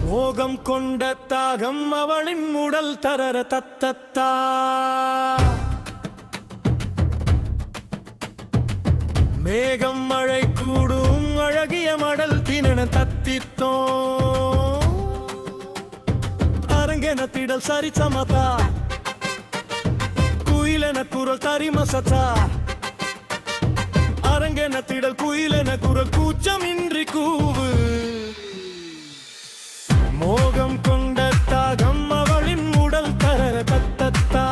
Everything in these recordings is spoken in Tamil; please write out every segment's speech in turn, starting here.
மோகம் கொண்ட தாகம் அவளின் உடல் தரர தத்தத்தா. மேகம் மழை கூடும் அழகிய மடல் தினன தத்தித்தோ. அரங்கென திடல் சரி சமதா குயிலென குரல் தரிமசத்தா. அரங்கென திடல் குயிலென குரல் கூச்சமின்றி கூவு. மோகம் கொண்ட தாகம் அவளின் உடல் தரர தத்தத்தா.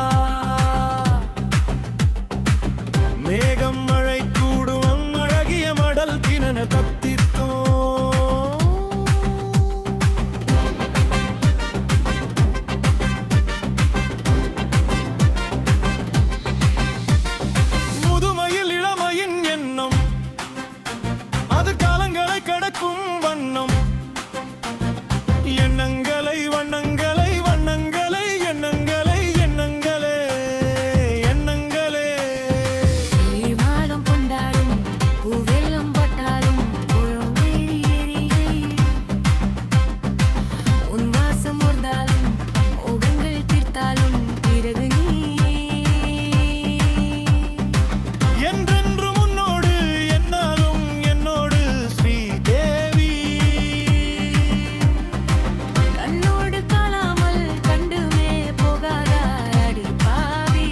மேகம் மழை கூடும் அழகிய மடல் தினன தத்தித்தோ. முதுமையில் இளமையின் எண்ணம் அது காலங்களை கடக்கும் வண்ணம். எண்ணங்களை வண்ணங்களை வண்ணங்களை எண்ணங்களை எண்ணங்களே எண்ணங்களே. வாடம் கொண்டாடும் பூவெல்லாம் பட்டாலும் உன் வாசம் ஊர்ந்தாலும் முகங்கள் தீர்த்தாலும் பிறகு நீ என்றென்று முன்னோடு என்னாலும் என்னோடு ஸ்ரீதேவி. கண்ணோடு காணாமல் கண்டுமே போகாத அடிப்பாவி.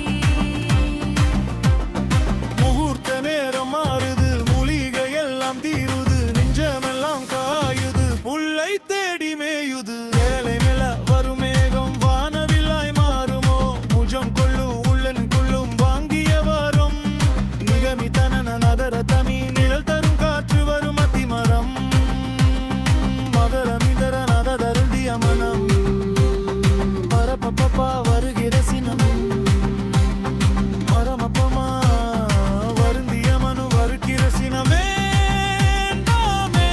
முகூர்த்த நேரம் மாறுது மூலிகை எல்லாம் தீருது நெஞ்சமெல்லாம் காயுது புல்லை தேடி மேயுது. வேலை மேல வரும் மேகம் வானவில்லாய் மாறுமோ முஜம் கொள்ளும் உள்ளன் கொள்ளும் வாங்கிய வரும். நிகமித்தன நதர தமி நிழல் தரும் காற்று வரும் அத்திமரம். மகர மிதர நதருந்திய மனம் பரப்பப்பா வருகிற சினம். மரமப்பமா வருந்திய மனு வருகிற சினமே நாமே.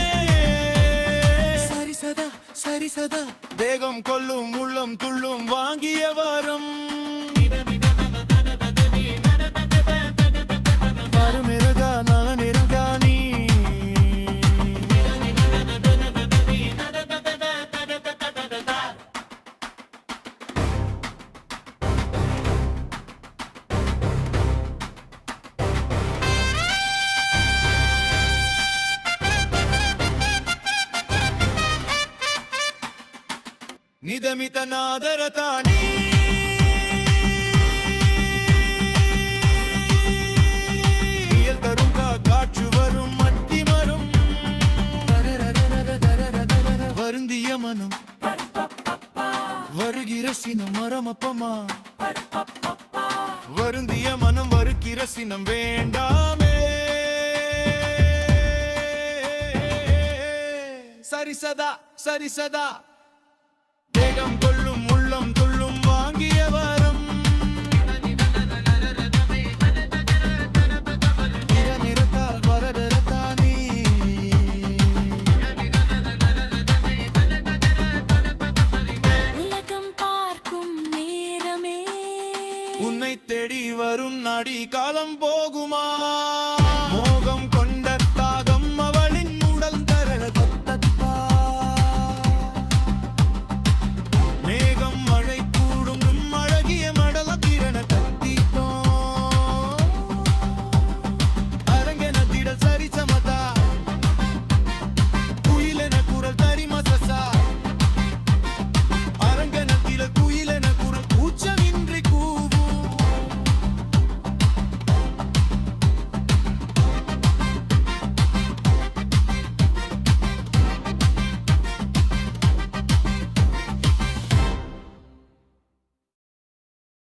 சரிசதா சரிசதா தேகம் கொள்ளும் உள்ளம் துள்ளும் வாங்கிய வரம். வருமிருகா நலனிருகா நீ. நிதமித நாதர தானி தரும் காற்று வரும் மத்தி மரும். வருந்திய மனம் வருகிற சினம் மரமப்பமா. வருந்திய மனம் வருகிற சினம் வேண்டாமே. சரிசதா சரிசதா தேகம் கொள்ளும் உள்ளம் துள்ளும் வாங்கிய வரம். நிறத்தால் வரதரத்தானி உலகம் பார்க்கும் நேரமே உன்னை தேடி வரும் நாடி காலம் போகுமா.